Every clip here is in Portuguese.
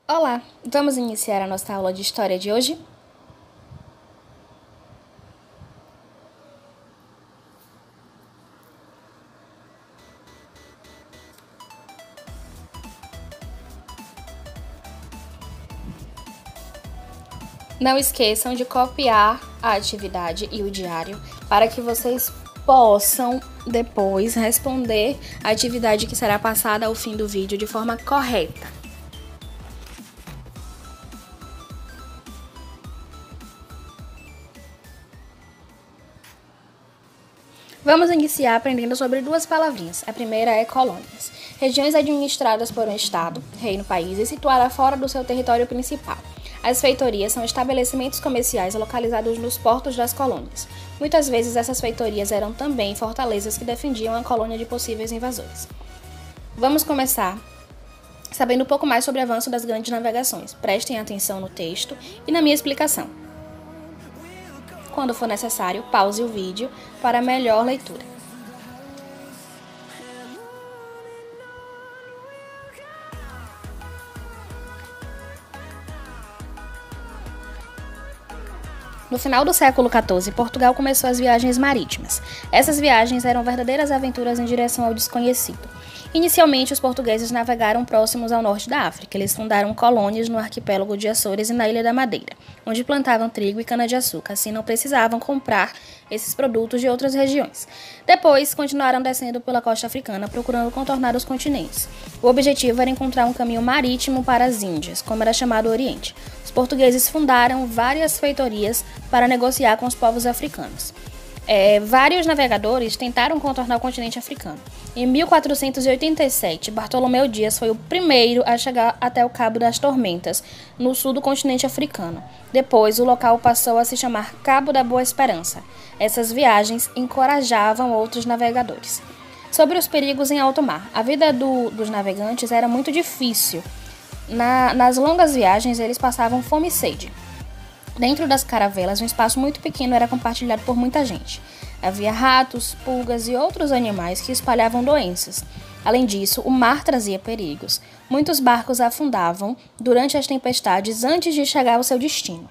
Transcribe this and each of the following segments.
Olá, vamos iniciar a nossa aula de história de hoje? Não esqueçam de copiar a atividade e o diário para que vocês possam depois responder a atividade que será passada ao fim do vídeo de forma correta. Vamos iniciar aprendendo sobre duas palavrinhas. A primeira é colônias. Regiões administradas por um estado, reino, país e situada fora do seu território principal. As feitorias são estabelecimentos comerciais localizados nos portos das colônias. Muitas vezes essas feitorias eram também fortalezas que defendiam a colônia de possíveis invasores. Vamos começar sabendo um pouco mais sobre o avanço das grandes navegações. Prestem atenção no texto e na minha explicação. Quando for necessário, pause o vídeo para melhor leitura. No final do século XIV, Portugal começou as viagens marítimas. Essas viagens eram verdadeiras aventuras em direção ao desconhecido. Inicialmente, os portugueses navegaram próximos ao norte da África. Eles fundaram colônias no arquipélago de Açores e na Ilha da Madeira, onde plantavam trigo e cana-de-açúcar, assim não precisavam comprar esses produtos de outras regiões. Depois, continuaram descendo pela costa africana, procurando contornar os continentes. O objetivo era encontrar um caminho marítimo para as Índias, como era chamado o Oriente. Os portugueses fundaram várias feitorias para negociar com os povos africanos. Vários navegadores tentaram contornar o continente africano. Em 1487, Bartolomeu Dias foi o primeiro a chegar até o Cabo das Tormentas, no sul do continente africano. Depois, o local passou a se chamar Cabo da Boa Esperança. Essas viagens encorajavam outros navegadores. Sobre os perigos em alto mar, a vida dos navegantes era muito difícil. Nas longas viagens, eles passavam fome e sede. Dentro das caravelas, um espaço muito pequeno era compartilhado por muita gente. Havia ratos, pulgas e outros animais que espalhavam doenças. Além disso, o mar trazia perigos. Muitos barcos afundavam durante as tempestades antes de chegar ao seu destino.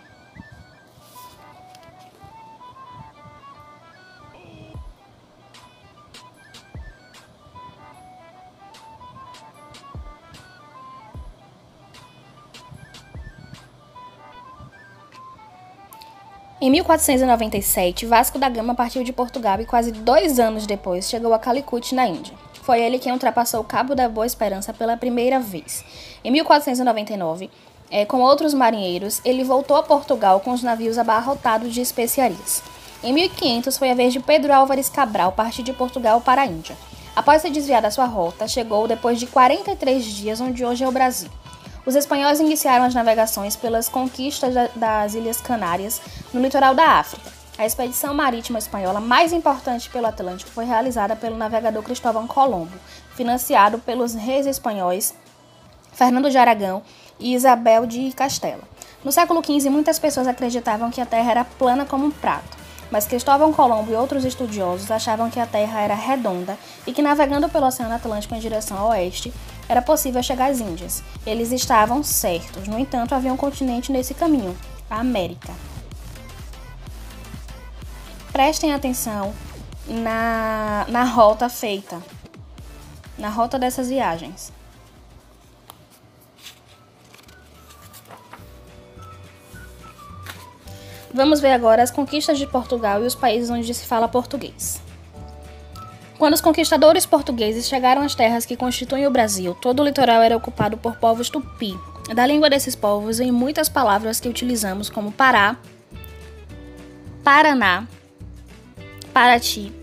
Em 1497, Vasco da Gama partiu de Portugal e quase 2 anos depois chegou a Calicut, na Índia. Foi ele quem ultrapassou o Cabo da Boa Esperança pela primeira vez. Em 1499, com outros marinheiros, ele voltou a Portugal com os navios abarrotados de especiarias. Em 1500, foi a vez de Pedro Álvares Cabral partir de Portugal para a Índia. Após se desviar da sua rota, chegou depois de 43 dias onde hoje é o Brasil. Os espanhóis iniciaram as navegações pelas conquistas das Ilhas Canárias, no litoral da África. A expedição marítima espanhola mais importante pelo Atlântico foi realizada pelo navegador Cristóvão Colombo, financiado pelos reis espanhóis Fernando de Aragão e Isabel de Castela. No século XV, muitas pessoas acreditavam que a Terra era plana como um prato, mas Cristóvão Colombo e outros estudiosos achavam que a Terra era redonda e que, navegando pelo Oceano Atlântico em direção ao oeste, era possível chegar às Índias. Eles estavam certos. No entanto, havia um continente nesse caminho, a América. Prestem atenção na rota feita, na rota dessas viagens. Vamos ver agora as conquistas de Portugal e os países onde se fala português. Quando os conquistadores portugueses chegaram às terras que constituem o Brasil, todo o litoral era ocupado por povos tupi. Da língua desses povos vêm muitas palavras que utilizamos, como Pará, Paraná, Paraty,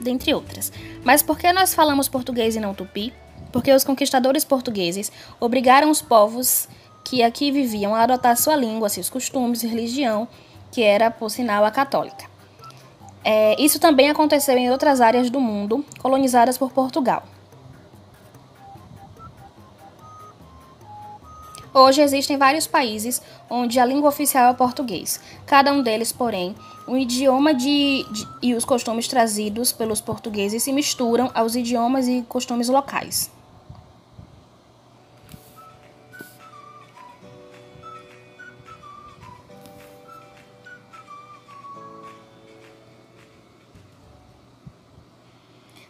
dentre outras. Mas por que nós falamos português e não tupi? Porque os conquistadores portugueses obrigaram os povos que aqui viviam a adotar sua língua, seus costumes e religião, que era, por sinal, a católica. Isso também aconteceu em outras áreas do mundo colonizadas por Portugal. Hoje existem vários países onde a língua oficial é o português. Cada um deles, porém, o idioma e os costumes trazidos pelos portugueses se misturam aos idiomas e costumes locais.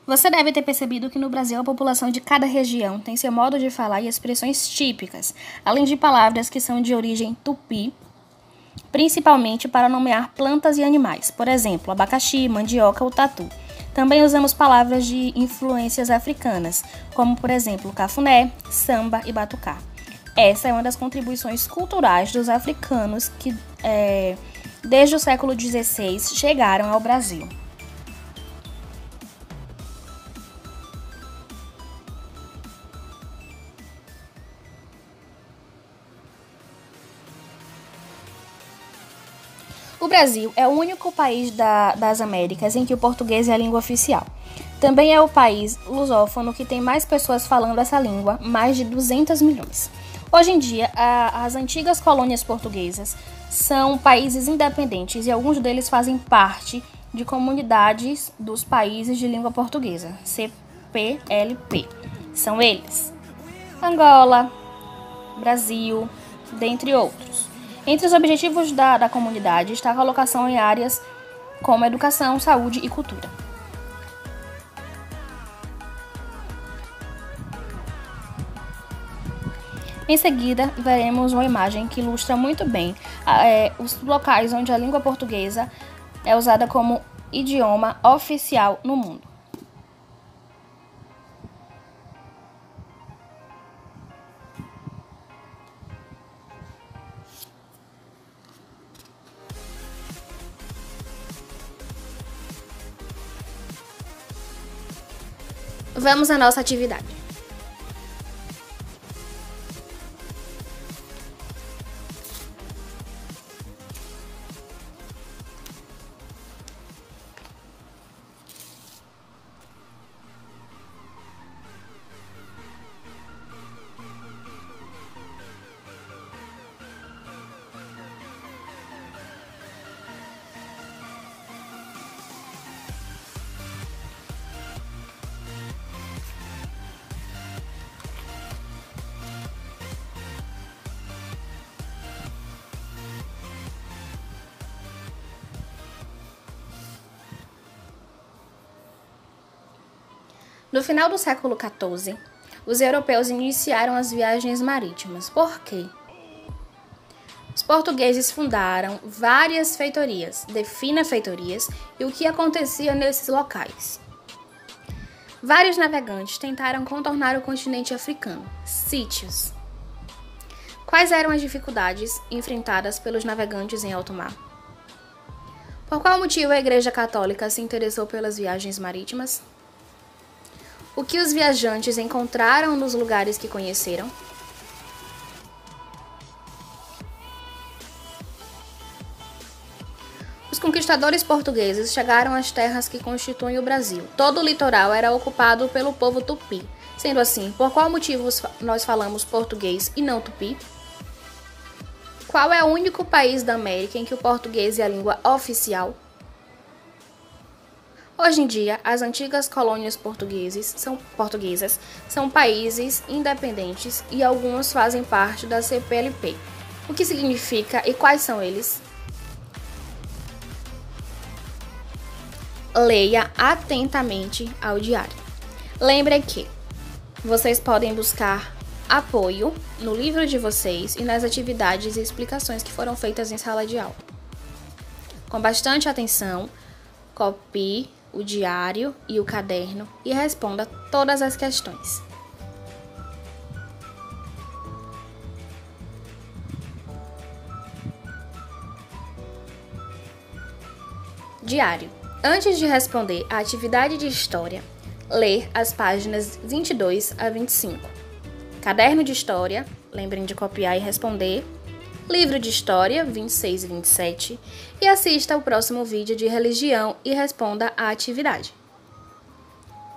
Você deve ter percebido que no Brasil a população de cada região tem seu modo de falar e expressões típicas, além de palavras que são de origem tupi, principalmente para nomear plantas e animais, por exemplo, abacaxi, mandioca ou tatu. Também usamos palavras de influências africanas, como por exemplo cafuné, samba e batucá. Essa é uma das contribuições culturais dos africanos que, desde o século XVI, chegaram ao Brasil. O Brasil é o único país das Américas em que o português é a língua oficial. Também é o país lusófono que tem mais pessoas falando essa língua, mais de 200 milhões. Hoje em dia, as antigas colônias portuguesas são países independentes e alguns deles fazem parte de comunidades dos países de língua portuguesa, CPLP. São eles: Angola, Brasil, dentre outros. Entre os objetivos da comunidade está a colocação em áreas como educação, saúde e cultura. Em seguida, veremos uma imagem que ilustra muito bem os locais onde a língua portuguesa é usada como idioma oficial no mundo. Vamos à nossa atividade. No final do século XIV, os europeus iniciaram as viagens marítimas. Por quê? Os portugueses fundaram várias feitorias, defina feitorias, e o que acontecia nesses locais. Vários navegantes tentaram contornar o continente africano, sítios. Quais eram as dificuldades enfrentadas pelos navegantes em alto mar? Por qual motivo a Igreja Católica se interessou pelas viagens marítimas? O que os viajantes encontraram nos lugares que conheceram? Os conquistadores portugueses chegaram às terras que constituem o Brasil. Todo o litoral era ocupado pelo povo tupi. Sendo assim, por qual motivo nós falamos português e não tupi? Qual é o único país da América em que o português é a língua oficial? Hoje em dia, as antigas colônias portuguesas são países independentes e alguns fazem parte da CPLP. O que significa e quais são eles? Leia atentamente ao diário. Lembre que vocês podem buscar apoio no livro de vocês e nas atividades e explicações que foram feitas em sala de aula. Com bastante atenção, copie o diário e o caderno e responda todas as questões. Diário. Antes de responder a atividade de história, ler as páginas 22 a 25. Caderno de história, lembrem de copiar e responder. Livro de História, 26 e 27, e assista ao próximo vídeo de religião e responda à atividade.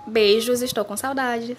Beijos, estou com saudades!